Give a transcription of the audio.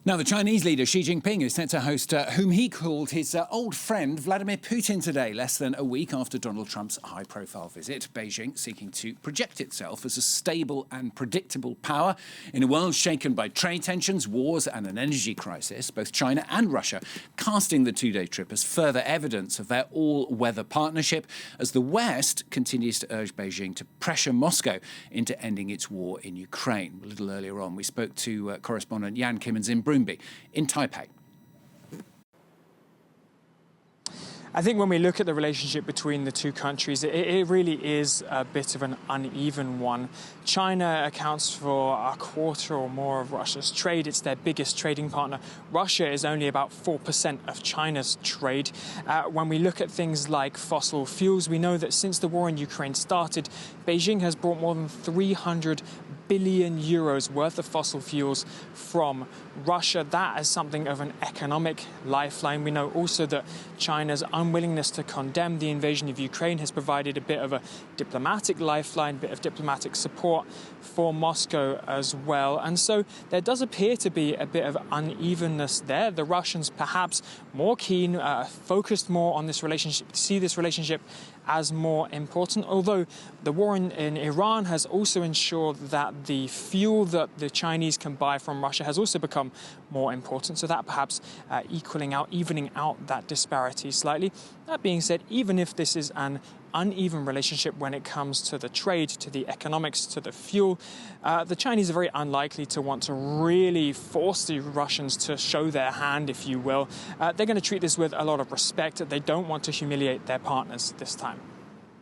Now, the Chinese leader Xi Jinping is set to host whom he called his old friend Vladimir Putin today, less than a week after Donald Trump's high-profile visit. Beijing seeking to project itself as a stable and predictable power in a world shaken by trade tensions, wars and an energy crisis. Both China and Russia casting the two-day trip as further evidence of their all-weather partnership as the West continues to urge Beijing to pressure Moscow into ending its war in Ukraine. A little earlier on, we spoke to correspondent Jan Camenzind Broomby in Taipei. I think when we look at the relationship between the two countries, it really is a bit of an uneven one. China accounts for a quarter or more of Russia's trade. It's their biggest trading partner. Russia is only about 4% of China's trade. When we look at things like fossil fuels, we know that since the war in Ukraine started, Beijing has brought more than 300 billion euros worth of fossil fuels from Russia. That is something of an economic lifeline. We know also that China's unwillingness to condemn the invasion of Ukraine has provided a bit of a diplomatic lifeline, a bit of diplomatic support for Moscow as well. And so there does appear to be a bit of unevenness there. The Russians perhaps more keen, focused more on this relationship, see this relationship as more important, although the war in Iran has also ensured that the fuel that the Chinese can buy from Russia has also become more important, so that perhaps evening out that disparity slightly. That being said, even if this is an uneven relationship when it comes to the trade, to the economics, to the fuel, the Chinese are very unlikely to want to really force the Russians to show their hand, if you will. They're going to treat this with a lot of respect. They don't want to humiliate their partners this time.